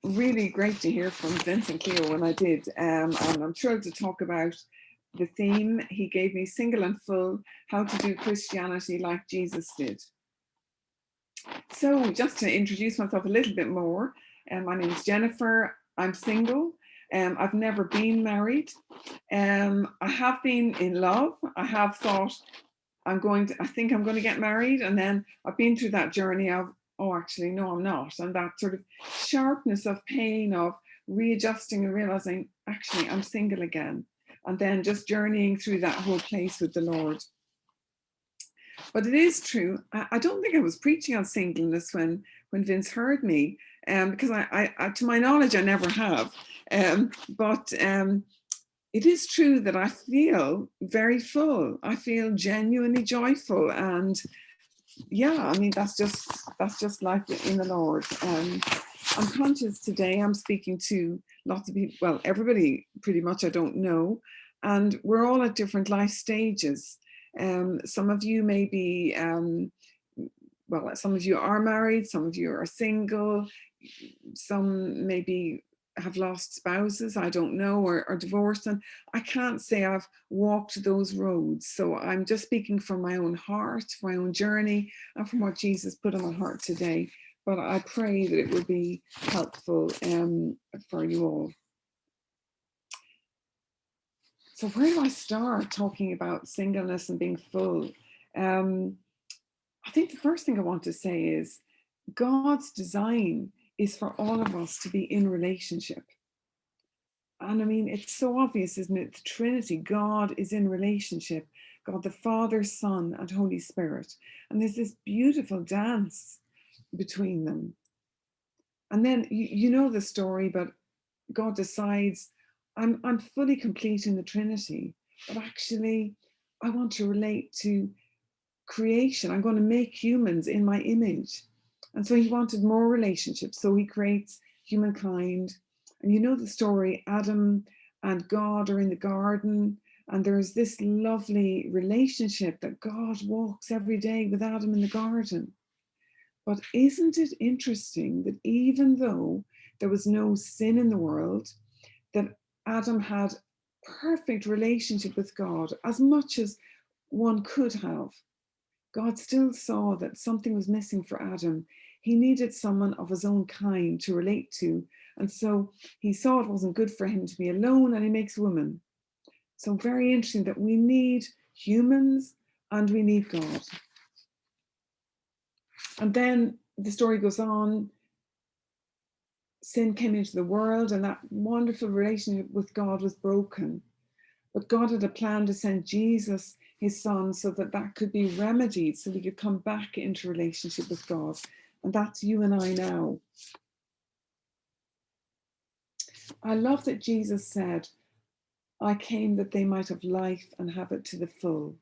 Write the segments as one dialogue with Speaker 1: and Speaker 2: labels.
Speaker 1: really great to hear from Vince and Cleo when I did. And I'm thrilled to talk about the theme he gave me, Single and Full, How to Do Christianity Like Jesus Did. So just to introduce myself a little bit more, my name is Jennifer. I'm single. I've never been married. I have been in love. I have thought I think I'm going to get married. And then I've been through that journey of, oh, actually, no, I'm not. And that sort of sharpness of pain of readjusting and realizing, actually, I'm single again. And then just journeying through that whole place with the Lord. But it is true. I don't think I was preaching on singleness when Vince heard me, because to my knowledge, I never have. But it is true that I feel very full. I feel genuinely joyful, and yeah, I mean that's just life in the Lord. I'm conscious today. I'm speaking to lots of people. Well, everybody pretty much I don't know, and we're all at different life stages. Some of you may be, well, some of you are married, some of you are single, some maybe have lost spouses, I don't know, or divorced. And I can't say I've walked those roads. So I'm just speaking from my own heart, my own journey, and from what Jesus put on my heart today. But I pray that it will be helpful for you all. So where do I start talking about singleness and being full? I think the first thing I want to say is God's design is for all of us to be in relationship. And I mean, it's so obvious, isn't it? The Trinity, God is in relationship, God the Father, Son, and Holy Spirit. And there's this beautiful dance between them. And then you know the story, but God decides, I'm fully complete in the Trinity, but actually I want to relate to creation. I'm going to make humans in my image. And so he wanted more relationships. So he creates humankind. And you know the story, Adam and God are in the garden, and there's this lovely relationship that God walks every day with Adam in the garden. But isn't it interesting that even though there was no sin in the world, that Adam had perfect relationship with God as much as one could have, God still saw that something was missing for Adam. He needed someone of his own kind to relate to. And so he saw it wasn't good for him to be alone, and he makes woman. So very interesting that we need humans and we need God. And then the story goes on. Sin came into the world, and that wonderful relationship with God was broken. But God had a plan to send Jesus, his son, so that that could be remedied, so we could come back into relationship with God. And that's you and I now. I love that Jesus said, I came that they might have life and have it to the full.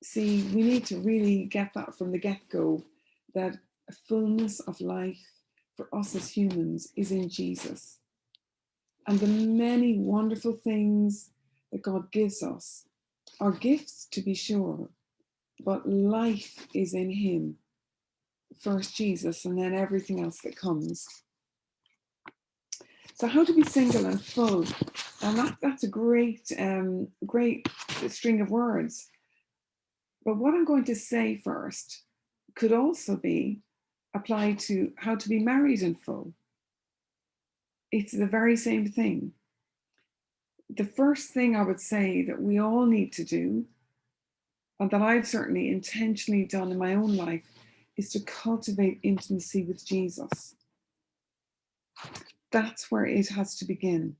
Speaker 1: See, we need to really get that from the get-go, that a fullness of life for us as humans is in Jesus. And the many wonderful things that God gives us are gifts, to be sure, but life is in him. First Jesus, and then everything else that comes. So how to be single and full? And that's a great string of words. But what I'm going to say first could also be applied to how to be married and full. It's the very same thing. The first thing I would say that we all need to do, and that I've certainly intentionally done in my own life, is to cultivate intimacy with Jesus. That's where it has to begin.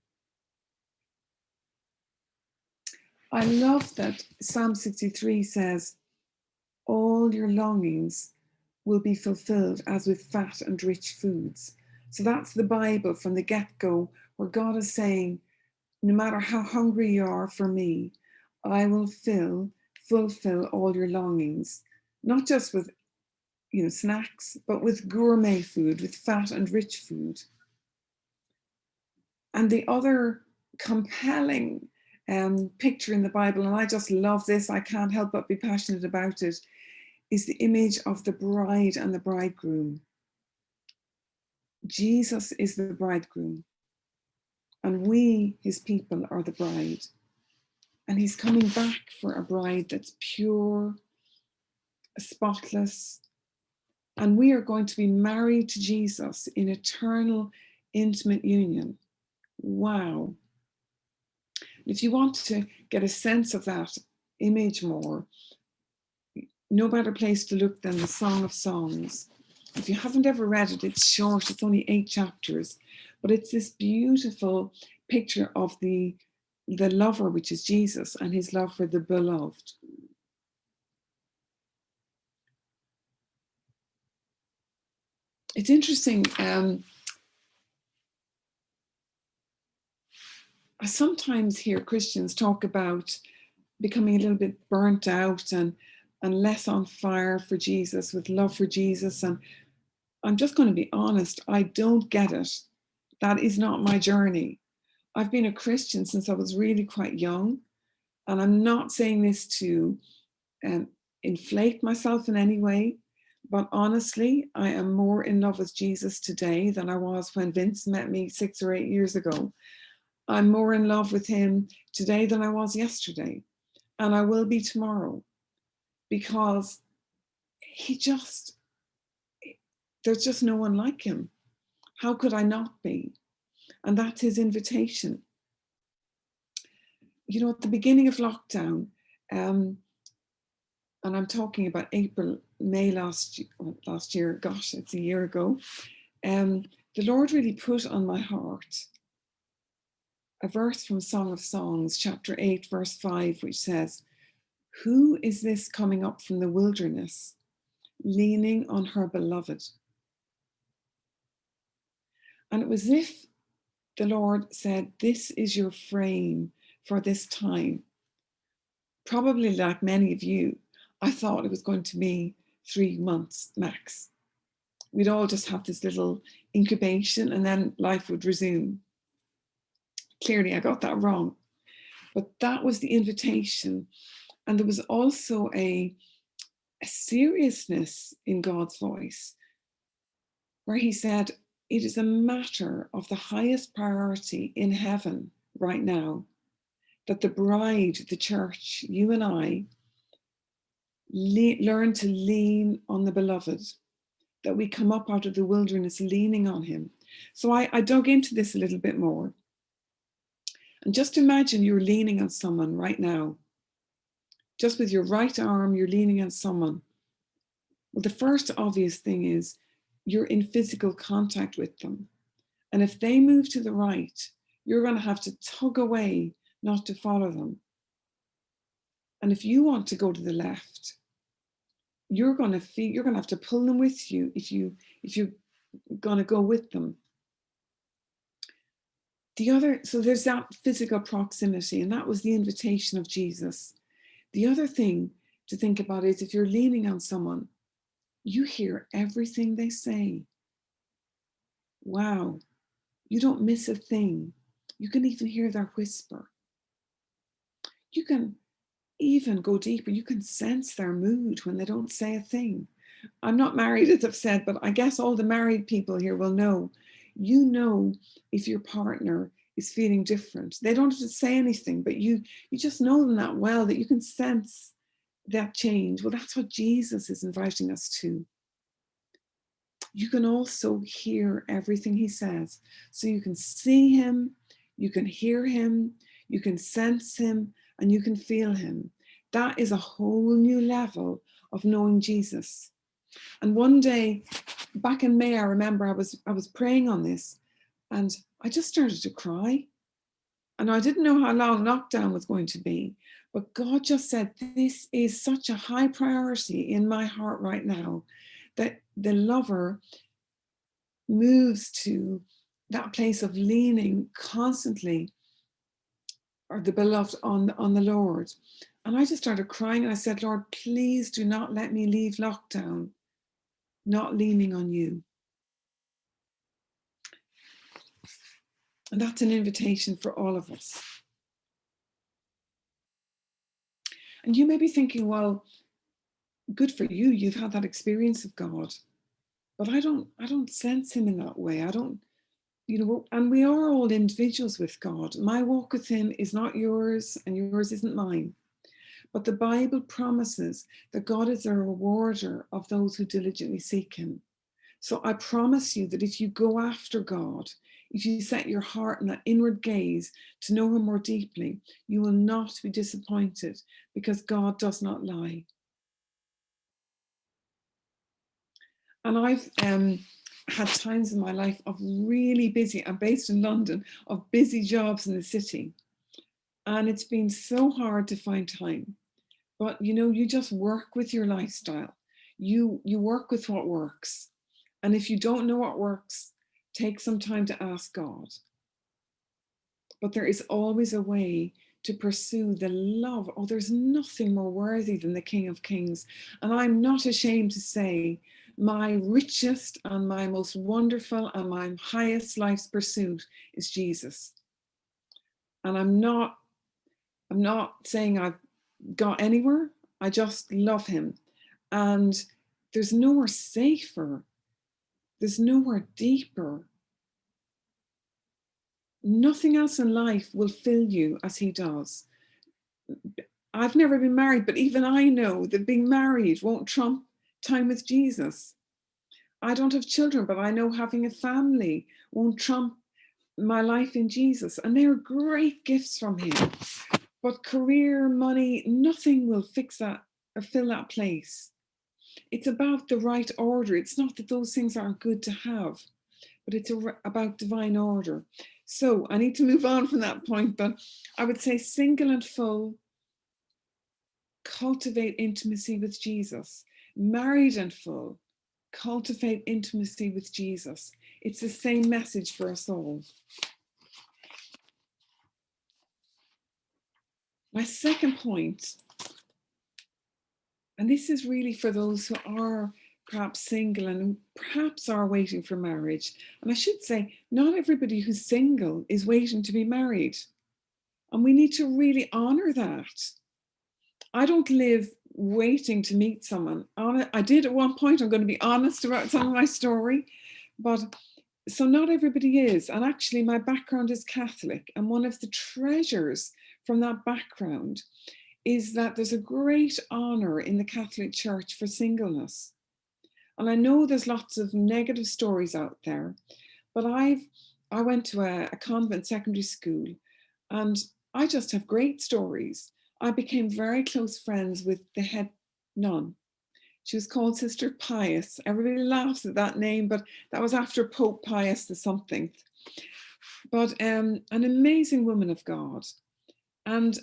Speaker 1: I love that Psalm 63 says, all your longings will be fulfilled as with fat and rich foods. So that's the Bible from the get-go, where God is saying, no matter how hungry you are for me, I will fulfill all your longings, not just with snacks, but with gourmet food, with fat and rich food. And the other compelling picture in the Bible, and I just love this, I can't help but be passionate about it, is the image of the bride and the bridegroom. Jesus is the bridegroom, and we, his people, are the bride. And he's coming back for a bride that's pure, spotless, and we are going to be married to Jesus in eternal, intimate union. Wow. If you want to get a sense of that image more, no better place to look than the Song of Songs. If you haven't ever read it, it's short, it's only 8 chapters, but it's this beautiful picture of the lover, which is Jesus, and his love for the beloved. It's interesting. I sometimes hear Christians talk about becoming a little bit burnt out and less on fire for Jesus, with love for Jesus. And I'm just going to be honest, I don't get it. That is not my journey. I've been a Christian since I was really quite young. And I'm not saying this to inflate myself in any way, but honestly, I am more in love with Jesus today than I was when Vince met me 6 or 8 years ago. I'm more in love with him today than I was yesterday. And I will be tomorrow, because there's just no one like him. How could I not be? And that's his invitation. You know, at the beginning of lockdown, and I'm talking about April, May last year, gosh, it's a year ago, the Lord really put on my heart a verse from Song of Songs, chapter 8, verse 5, which says, "Who is this coming up from the wilderness, leaning on her beloved?" And it was as if the Lord said, "This is your frame for this time." Probably like many of you, I thought it was going to be 3 months max. We'd all just have this little incubation and then life would resume. Clearly, I got that wrong. But that was the invitation. And there was also a seriousness in God's voice where he said, it is a matter of the highest priority in heaven right now that the bride, the church, you and I, learn to lean on the beloved, that we come up out of the wilderness leaning on him. So I dug into this a little bit more. And just imagine you're leaning on someone right now. Just with your right arm, you're leaning on someone. Well, the first obvious thing is you're in physical contact with them. And if they move to the right, you're going to have to tug away not to follow them. And if you want to go to the left, you're going to have to pull them with you if you're going to go with them. So there's that physical proximity, and that was the invitation of Jesus. The other thing to think about is if you're leaning on someone, you hear everything they say. Wow, you don't miss a thing. You can even hear their whisper. You can even go deeper. You can sense their mood when they don't say a thing. I'm not married, as I've said, but I guess all the married people here will know. You know if your partner is feeling different. They don't have to say anything, but you just know them that well that you can sense that change. Well, that's what Jesus is inviting us to. You can also hear everything he says. So you can see him, you can hear him, you can sense him, and you can feel him. That is a whole new level of knowing Jesus. And one day, back in May, I remember I was praying on this, and I just started to cry. And I didn't know how long lockdown was going to be, but God just said, this is such a high priority in my heart right now, that the lover moves to that place of leaning constantly, or the beloved, on the Lord. And I just started crying, and I said, Lord, please do not let me leave lockdown not leaning on you. And that's an invitation for all of us. And you may be thinking, well, good for you, you've had that experience of God. but I don't sense him in that way. I don't, and we are all individuals with God. My walk with him is not yours, and yours isn't mine. But the Bible promises that God is a rewarder of those who diligently seek him. So I promise you that if you go after God, if you set your heart in that inward gaze to know him more deeply, you will not be disappointed, because God does not lie. And I've had times in my life of really busy, I'm based in London, of busy jobs in the city. And it's been so hard to find time. But you just work with your lifestyle. You work with what works. And if you don't know what works, take some time to ask God. But there is always a way to pursue the love. Oh, there's nothing more worthy than the King of Kings. And I'm not ashamed to say my richest and my most wonderful and my highest life's pursuit is Jesus. And I'm not saying I've got anywhere. I just love him. And there's nowhere safer. There's nowhere deeper. Nothing else in life will fill you as he does. I've never been married, but even I know that being married won't trump time with Jesus. I don't have children, but I know having a family won't trump my life in Jesus. And they're great gifts from him. But career, money, nothing will fix that or fill that place. It's about the right order. It's not that those things aren't good to have, but it's about divine order. So I need to move on from that point, but I would say single and full, cultivate intimacy with Jesus. Married and full, cultivate intimacy with Jesus. It's the same message for us all. My second point, and this is really for those who are perhaps single and who perhaps are waiting for marriage. And I should say, not everybody who's single is waiting to be married. And we need to really honor that. I don't live waiting to meet someone. I did at one point, I'm going to be honest about some of my story, but so not everybody is. And actually my background is Catholic. And one of the treasures from that background is that there's a great honor in the Catholic Church for singleness. And I know there's lots of negative stories out there, but I went to a convent secondary school, and I just have great stories. I became very close friends with the head nun. She was called Sister Pius. Everybody laughs at that name, but that was after Pope Pius the something. But an amazing woman of God. And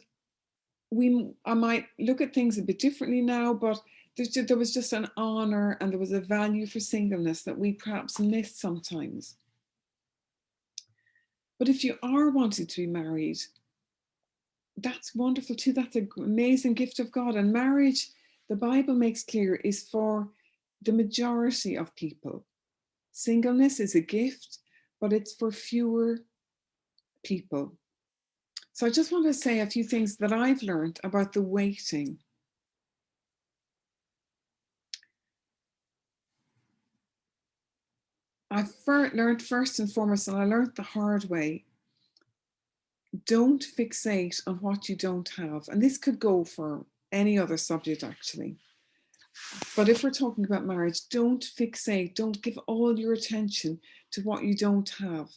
Speaker 1: I might look at things a bit differently now, but there was just an honor and there was a value for singleness that we perhaps miss sometimes. But if you are wanting to be married, that's wonderful too. That's an amazing gift of God. And marriage, the Bible makes clear, is for the majority of people. Singleness is a gift, but it's for fewer people. So I just want to say a few things that I've learned about the waiting. I've learned first and foremost, and I learned the hard way, don't fixate on what you don't have. And this could go for any other subject actually. But if we're talking about marriage, don't fixate, don't give all your attention to what you don't have.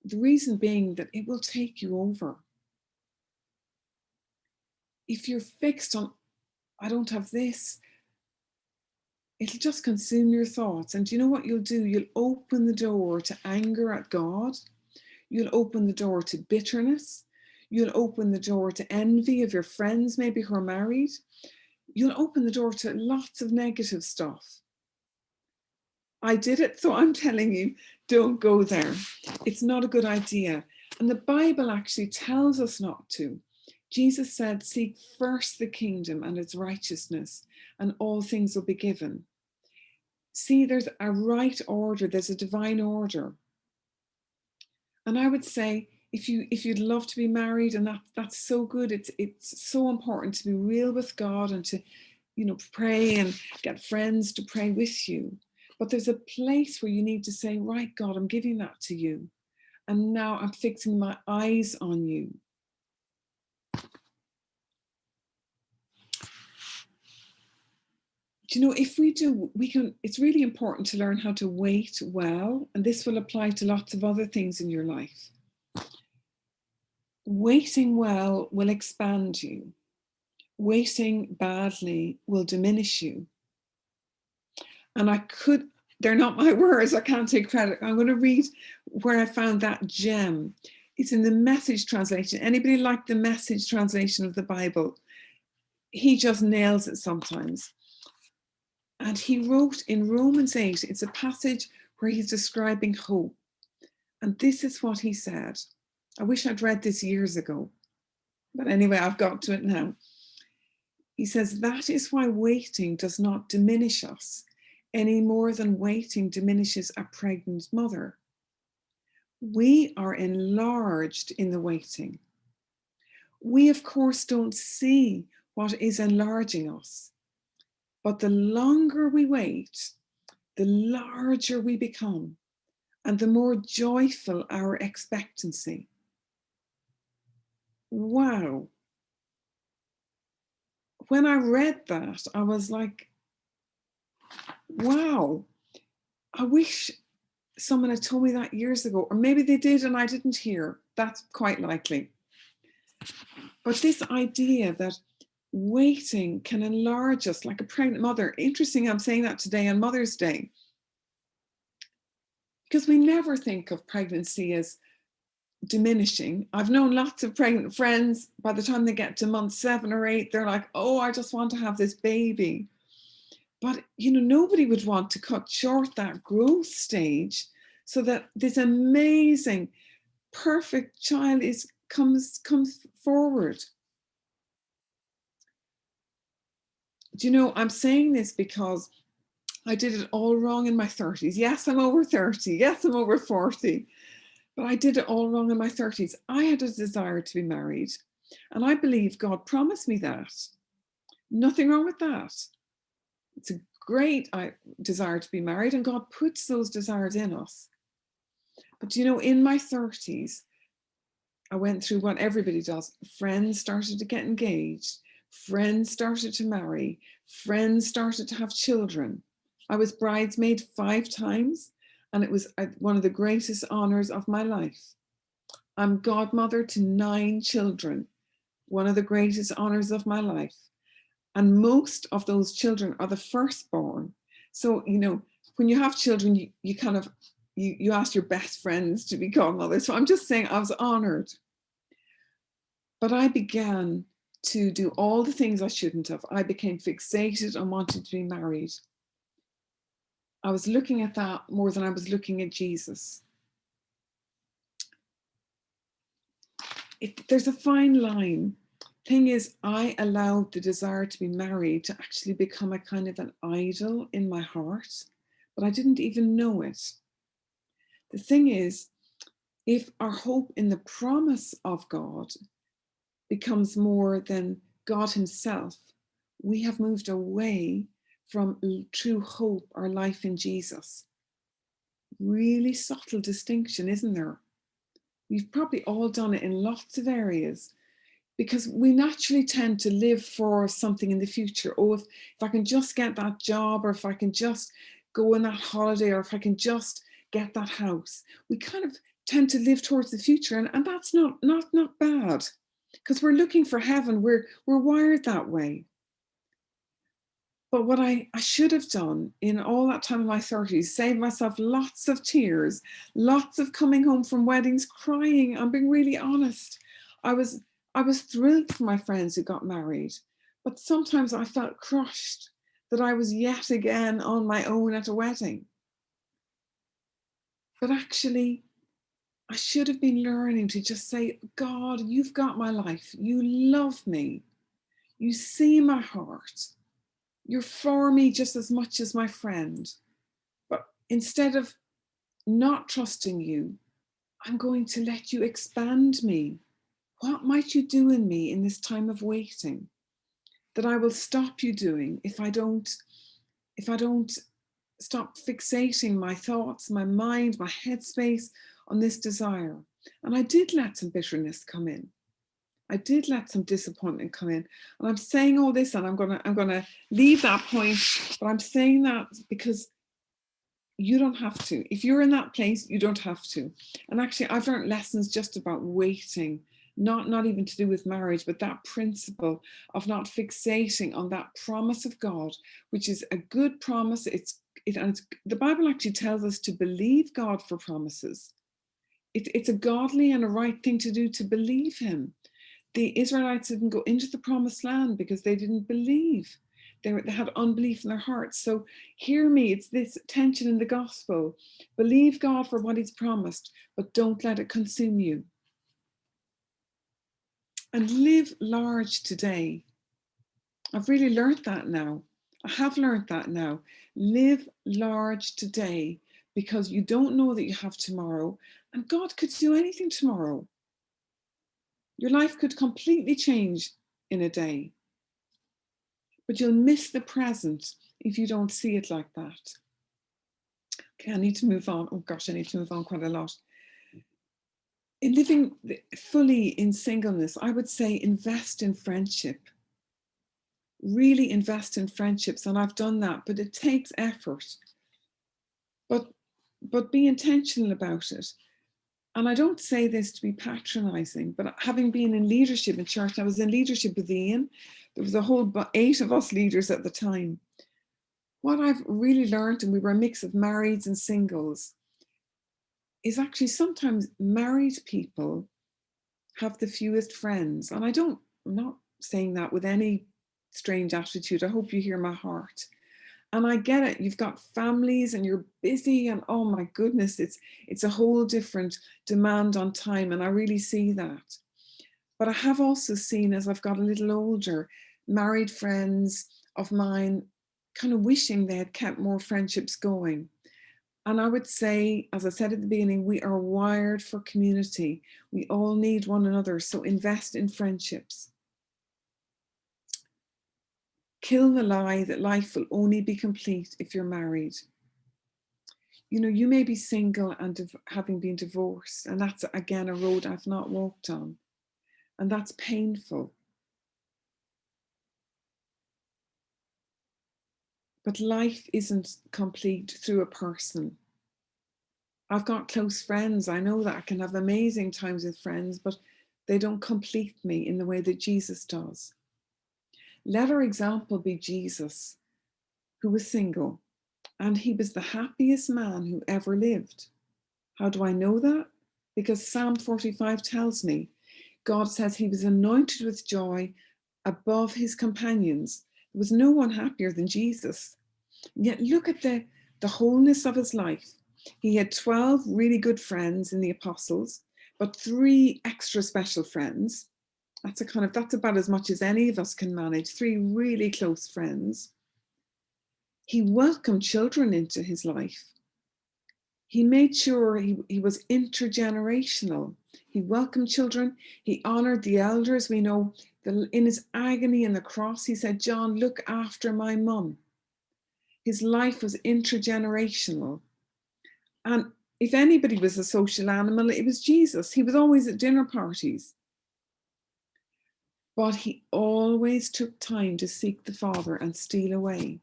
Speaker 1: The reason being that it will take you over. If you're fixed on, I don't have this, it'll just consume your thoughts. And you know what you'll do? You'll open the door to anger at God. You'll open the door to bitterness. You'll open the door to envy of your friends, maybe who are married. You'll open the door to lots of negative stuff. I did it, so I'm telling you, don't go there. It's not a good idea. And the Bible actually tells us not to. Jesus said, seek first the kingdom and its righteousness, and all things will be given. See, there's a right order, there's a divine order. And I would say, if you'd love to be married, and that's so good, it's so important to be real with God and to, pray and get friends to pray with you. But there's a place where you need to say, right, God, I'm giving that to you. And now I'm fixing my eyes on you. Do you know, if we do, it's really important to learn how to wait well. And this will apply to lots of other things in your life. Waiting well will expand you. Waiting badly will diminish you. And they're not my words, I can't take credit. I'm going to read where I found that gem. It's in the Message translation. Anybody like the Message translation of the Bible? He just nails it sometimes. And he wrote in Romans 8, it's a passage where he's describing hope. And this is what he said. I wish I'd read this years ago. But anyway, I've got to it now. He says, that is why waiting does not diminish us any more than waiting diminishes a pregnant mother. We are enlarged in the waiting. We, of course, don't see what is enlarging us. But the longer we wait, the larger we become and the more joyful our expectancy. Wow. When I read that, I was like, wow, I wish someone had told me that years ago, or maybe they did and I didn't hear. That's quite likely. But this idea that waiting can enlarge us like a pregnant mother. Interesting, I'm saying that today on Mother's Day. Because we never think of pregnancy as diminishing. I've known lots of pregnant friends, by the time they get to month 7 or 8, they're like, oh, I just want to have this baby. But, you know, nobody would want to cut short that growth stage so that this amazing, perfect child comes forward. Do you know, I'm saying this because I did it all wrong in my 30s. Yes, I'm over 30. Yes, I'm over 40. But I did it all wrong in my 30s. I had a desire to be married. And I believe God promised me that. Nothing wrong with that. It's a great desire to be married, and God puts those desires in us. But you know, in my 30s, I went through what everybody does. Friends started to get engaged. Friends started to marry. Friends started to have children. I was bridesmaid 5 times, and it was one of the greatest honors of my life. I'm godmother to 9 children, one of the greatest honors of my life. And most of those children are the firstborn. So, you know, when you have children, you kind of, you ask your best friends to be godmothers. So I'm just saying I was honored. But I began to do all the things I shouldn't have. I became fixated on wanting to be married. I was looking at that more than I was looking at Jesus. There's a fine line. Thing is, I allowed the desire to be married to actually become a kind of an idol in my heart, but I didn't even know it. The thing is, if our hope in the promise of God becomes more than God himself, we have moved away from true hope or life in Jesus. Really subtle distinction, isn't there? We've probably all done it in lots of areas, because we naturally tend to live for something in the future. Oh, if I can just get that job, or if I can just go on that holiday, or if I can just get that house. We kind of tend to live towards the future, and that's not bad, because we're looking for heaven. We're wired that way. But what I should have done in all that time in my 30s, saved myself lots of tears, lots of coming home from weddings crying. I'm being really honest. I was thrilled for my friends who got married, but sometimes I felt crushed that I was yet again on my own at a wedding. But actually, I should have been learning to just say, God, you've got my life. You love me. You see my heart. You're for me just as much as my friend. But instead of not trusting you, I'm going to let you expand me. What might you do in me in this time of waiting that I will stop you doing if I don't stop fixating my thoughts, my mind, my headspace on this desire. And I did let some bitterness come in. I did let some disappointment come in. And I'm saying all this, and I'm gonna leave that point, but I'm saying that because you don't have to. If you're in that place, you don't have to. And actually, I've learned lessons just about waiting, not even to do with marriage, but that principle of not fixating on that promise of God, which is a good promise. The Bible actually tells us to believe God for promises. It's a godly and a right thing to do, to believe him. The Israelites didn't go into the promised land because they didn't believe. They had unbelief in their hearts. So hear me, it's this tension in the gospel. Believe God for what he's promised, but don't let it consume you. And live large today. I've really learned that now. I have learned that now. Live large today, because you don't know that you have tomorrow, and God could do anything tomorrow. Your life could completely change in a day. But you'll miss the present if you don't see it like that. Okay, I need to move on. Oh gosh, I need to move on quite a lot. In living fully in singleness, I would say invest in friendship. Really invest in friendships. And I've done that, but it takes effort. But be intentional about it. And I don't say this to be patronizing, but having been in leadership in church, I was in leadership with Ian. There was a whole 8 of us leaders at the time. What I've really learned, and we were a mix of marrieds and singles, is actually sometimes married people have the fewest friends. And I'm not saying that with any strange attitude. I hope you hear my heart. And I get it. You've got families and you're busy, and oh my goodness, it's a whole different demand on time. And I really see that. But I have also seen, as I've got a little older, married friends of mine kind of wishing they had kept more friendships going. And I would say, as I said at the beginning, we are wired for community. We all need one another. So invest in friendships. Kill the lie that life will only be complete if you're married. You know, you may be single and having been divorced, and that's, again, a road I've not walked on. And that's painful. But life isn't complete through a person. I've got close friends. I know that I can have amazing times with friends, but they don't complete me in the way that Jesus does. Let our example be Jesus, who was single, and he was the happiest man who ever lived. How do I know that? Because Psalm 45 tells me, God says he was anointed with joy above his companions. There was no one happier than Jesus. And yet look at the wholeness of his life. He had 12 really good friends in the apostles, but 3 extra special friends. That's about as much as any of us can manage. 3 really close friends. He welcomed children into his life. He made sure he was intergenerational. He welcomed children. He honored the elders. We know that in his agony on the cross, he said, John, look after my mum. His life was intergenerational. And if anybody was a social animal, it was Jesus. He was always at dinner parties. But he always took time to seek the Father and steal away.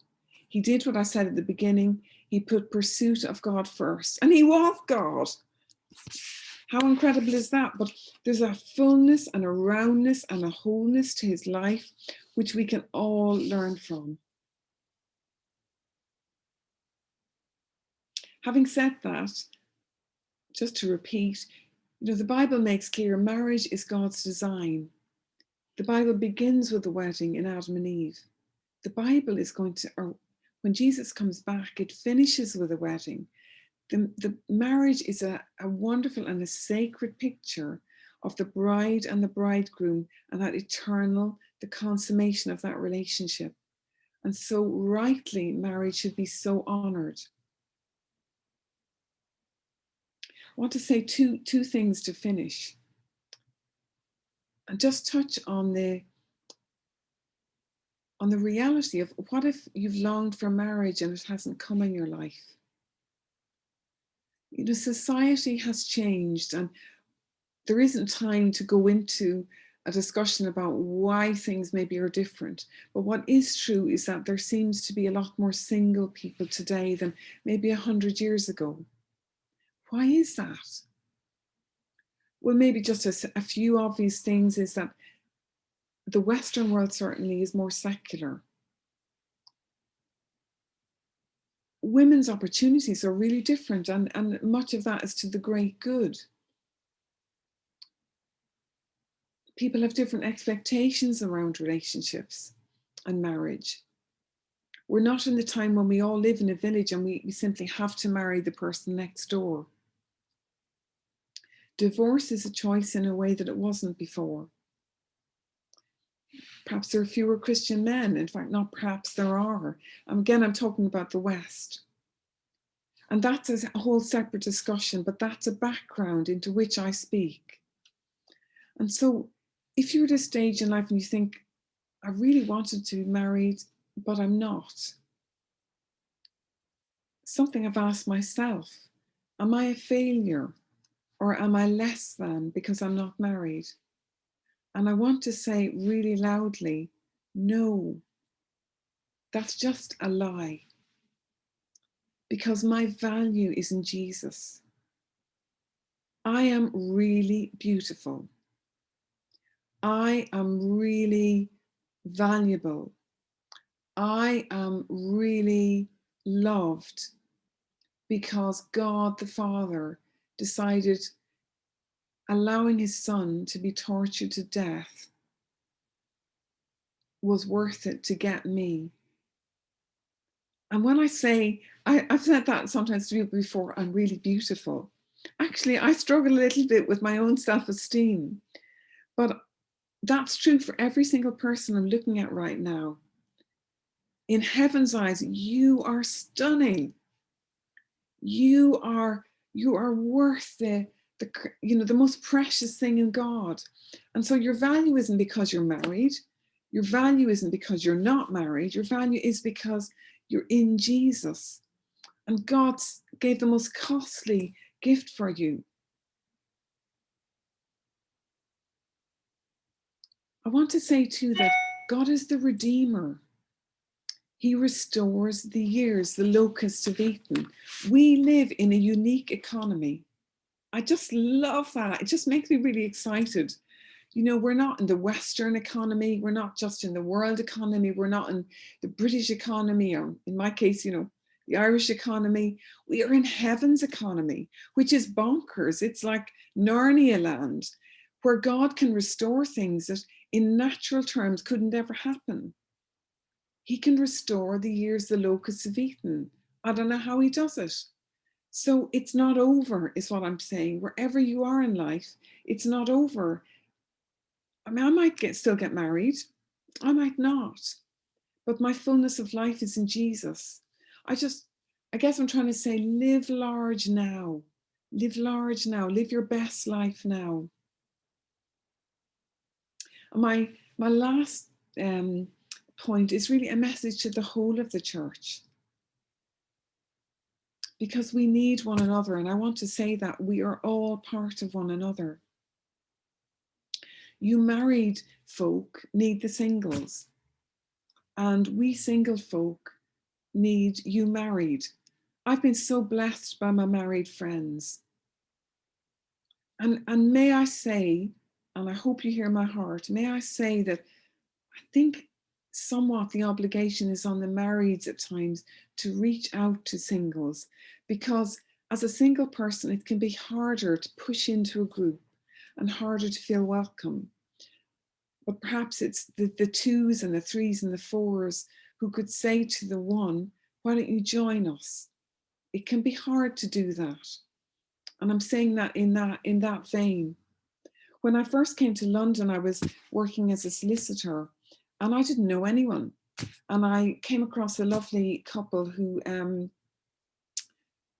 Speaker 1: He did what I said at the beginning. He put pursuit of God first. And he was God. How incredible is that? But there's a fullness and a roundness and a wholeness to his life, which we can all learn from. Having said that, just to repeat, the Bible makes clear marriage is God's design. The Bible begins with the wedding in Adam and Eve. The Bible is when Jesus comes back, it finishes with a wedding. The marriage is a wonderful and a sacred picture of the bride and the bridegroom, and that the consummation of that relationship. And so rightly, marriage should be so honored. I want to say two things to finish. And just touch on on the reality of what if you've longed for marriage and it hasn't come in your life? You know, society has changed, and there isn't time to go into a discussion about why things maybe are different. But what is true is that there seems to be a lot more single people today than maybe 100 years ago. Why is that? Well, maybe just a few obvious things is that the Western world certainly is more secular. Women's opportunities are really different, and much of that is to the great good. People have different expectations around relationships and marriage. We're not in the time when we all live in a village and we simply have to marry the person next door. Divorce is a choice in a way that it wasn't before. Perhaps there are fewer Christian men. In fact, not perhaps, there are. Again, I'm talking about the West. And that's a whole separate discussion, but that's a background into which I speak. And so if you're at a stage in life and you think, I really wanted to be married, but I'm not. Something I've asked myself, am I a failure or am I less than because I'm not married? And I want to say really loudly, no, that's just a lie. Because my value is in Jesus. I am really beautiful. I am really valuable. I am really loved because God the Father decided allowing his son to be tortured to death was worth it to get me. And when I say, I've said that sometimes to people before, I'm really beautiful. Actually, I struggle a little bit with my own self-esteem, but that's true for every single person I'm looking at right now. In heaven's eyes, you are stunning. You are worth the the most precious thing in God. And so your value isn't because you're married. Your value isn't because you're not married. Your value is because you're in Jesus. And God gave the most costly gift for you. I want to say too that God is the Redeemer. He restores the years the locusts have eaten. We live in a unique economy. I just love that. It just makes me really excited. You know, we're not in the Western economy. We're not just in the world economy. We're not in the British economy, or in my case, the Irish economy. We are in heaven's economy, which is bonkers. It's like Narnia land, where God can restore things that in natural terms couldn't ever happen. He can restore the years the locusts have eaten. I don't know how he does it. So it's not over, is what I'm saying. Wherever you are in life, it's not over. I mean, I might still get married. I might not. But my fullness of life is in Jesus. I guess I'm trying to say, live large now. Live large now. Live your best life now. My last point is really a message to the whole of the church. Because we need one another. And I want to say that we are all part of one another. You married folk need the singles. And we single folk need you married. I've been so blessed by my married friends. And may I say, and I hope you hear my heart, may I say that I think somewhat the obligation is on the marrieds at times to reach out to singles, because as a single person, it can be harder to push into a group and harder to feel welcome. But perhaps it's the twos and the threes and the fours who could say to the one, why don't you join us? It can be hard to do that. And I'm saying that in that vein. When I first came to London, I was working as a solicitor and I didn't know anyone. And I came across a lovely couple who I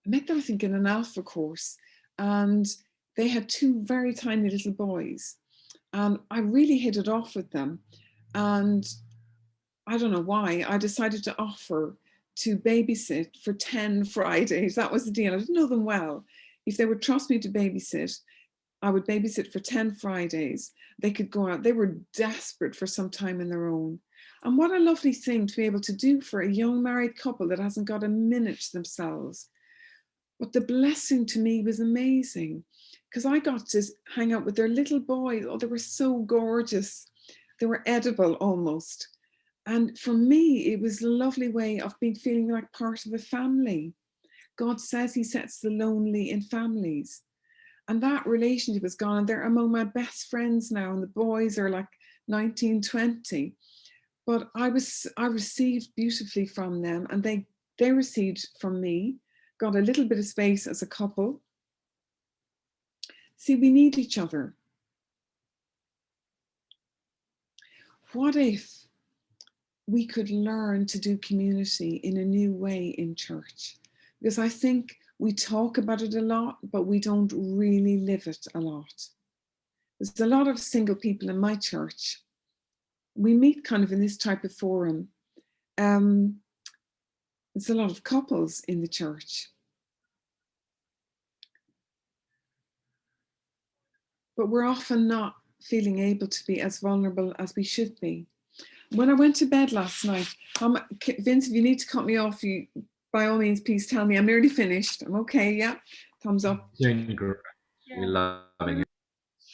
Speaker 1: met them, I think, in an Alpha course. And they had two very tiny little boys. And I really hit it off with them. And I don't know why, I decided to offer to babysit for 10 Fridays. That was the deal. I didn't know them well. If they would trust me to babysit, I would babysit for 10 Fridays. They could go out. They were desperate for some time in their own. And what a lovely thing to be able to do for a young married couple that hasn't got a minute to themselves. But the blessing to me was amazing because I got to hang out with their little boys. Oh, they were so gorgeous. They were edible almost. And for me, it was a lovely way of feeling like part of a family. God says he sets the lonely in families. And that relationship is gone. And they're among my best friends now. And the boys are like 19, 20. But I received beautifully from them, and they received from me, got a little bit of space as a couple. See, we need each other. What if we could learn to do community in a new way in church? Because I think we talk about it a lot, but we don't really live it a lot. There's a lot of single people in my church. We meet kind of in this type of forum. There's a lot of couples in the church. But we're often not feeling able to be as vulnerable as we should be. When I went to bed last night, Vince, if you need to cut me off, you by all means, please tell me. I'm nearly finished. I'm okay. Yeah. Thumbs up.
Speaker 2: Doing great. We're loving it.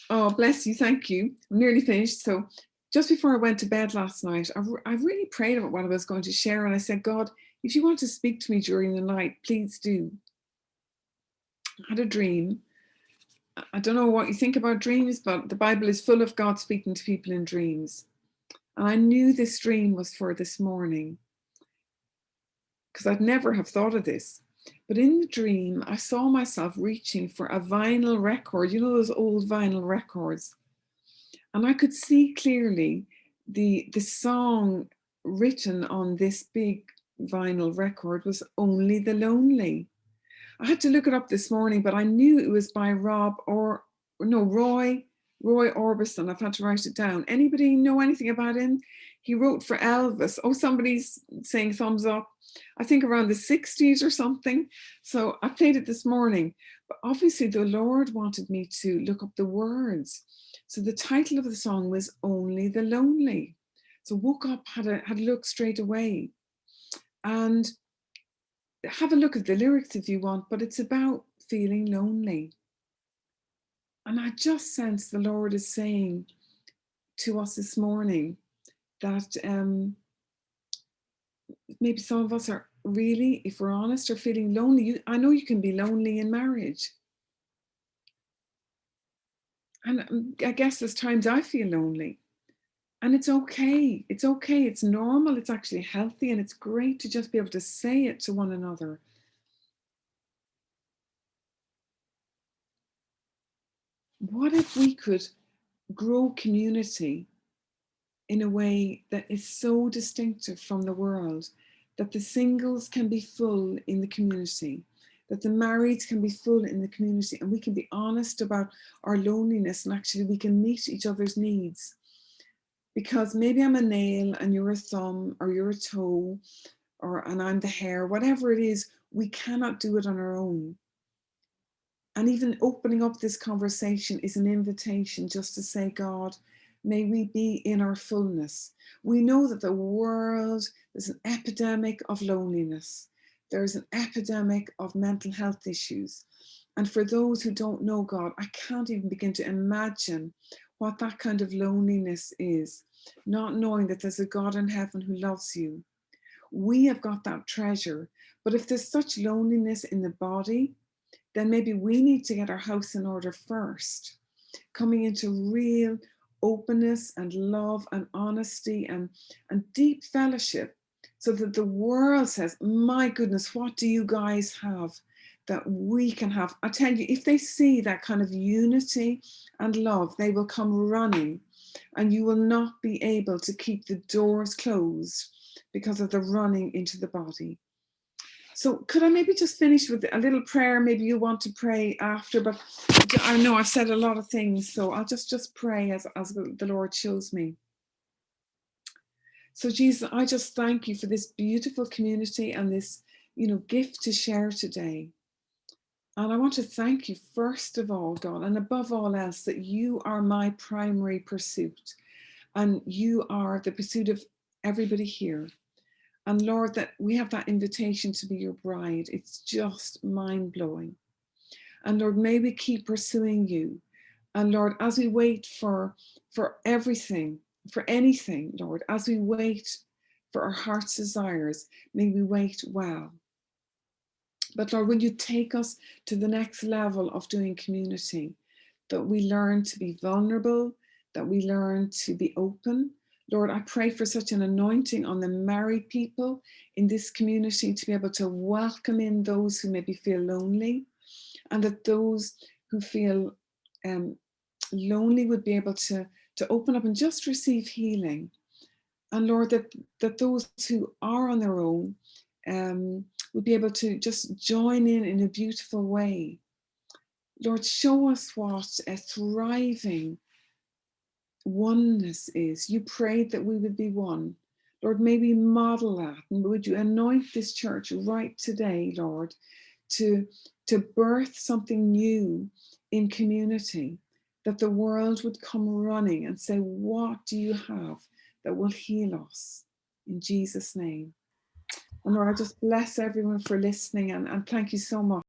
Speaker 1: Oh, bless you. Thank you. I'm nearly finished. So just before I went to bed last night, I really prayed about what I was going to share. And I said, God, if you want to speak to me during the night, please do. I had a dream. I don't know what you think about dreams, but the Bible is full of God speaking to people in dreams. And I knew this dream was for this morning because I'd never have thought of this. But in the dream, I saw myself reaching for a vinyl record, you know, those old vinyl records. And I could see clearly the song written on this big vinyl record was Only the Lonely. I had to look it up this morning, but I knew it was by Roy Orbison. I've had to write it down. Anybody know anything about him? He wrote for Elvis. Oh, somebody's saying thumbs up. I think around the 60s or something. So I played it this morning. But obviously the Lord wanted me to look up the words. So the title of the song was Only the Lonely. So woke up, had a look straight away. And have a look at the lyrics if you want, but it's about feeling lonely. And I just sense the Lord is saying to us this morning that maybe some of us are really, if we're honest, are feeling lonely. I know you can be lonely in marriage. And I guess there's times I feel lonely. And it's okay. It's okay. It's normal. It's actually healthy. And it's great to just be able to say it to one another. What if we could grow community in a way that is so distinctive from the world, that the singles can be full in the community, that the marrieds can be full in the community, and we can be honest about our loneliness, and actually we can meet each other's needs. Because maybe I'm a nail and you're a thumb, or you're a toe, and I'm the hair, whatever it is, we cannot do it on our own. And even opening up this conversation is an invitation just to say, God, may we be in our fullness. We know that the world, there's an epidemic of loneliness. There's an epidemic of mental health issues. And for those who don't know God, I can't even begin to imagine what that kind of loneliness is, not knowing that there's a God in heaven who loves you. We have got that treasure. But if there's such loneliness in the body, then maybe we need to get our house in order first, coming into real openness and love and honesty and deep fellowship, so that the world says, my goodness, what do you guys have that we can have? I tell you, if they see that kind of unity and love, they will come running, and you will not be able to keep the doors closed because of the running into the body. So could I maybe just finish with a little prayer? Maybe you want to pray after, but I know I've said a lot of things, so I'll just pray as the Lord shows me. So Jesus, I just thank you for this beautiful community and this, gift to share today. And I want to thank you, first of all, God, and above all else, that you are my primary pursuit. And you are the pursuit of everybody here. And Lord, that we have that invitation to be your bride. It's just mind blowing. And Lord, may we keep pursuing you. And Lord, as we wait for everything, for anything, Lord, as we wait for our heart's desires, may we wait well. But Lord, will you take us to the next level of doing community, that we learn to be vulnerable, that we learn to be open. Lord, I pray for such an anointing on the married people in this community to be able to welcome in those who maybe feel lonely, and that those who feel lonely would be able to open up and just receive healing. And Lord, that those who are on their own would be able to just join in a beautiful way. Lord, show us what a thriving oneness is. You prayed that we would be one. Lord, may we model that, and would you anoint this church right today, Lord, to birth something new in community, that the world would come running and say, what do you have that will heal us? In Jesus' name. And Lord, I just bless everyone for listening, and thank you so much.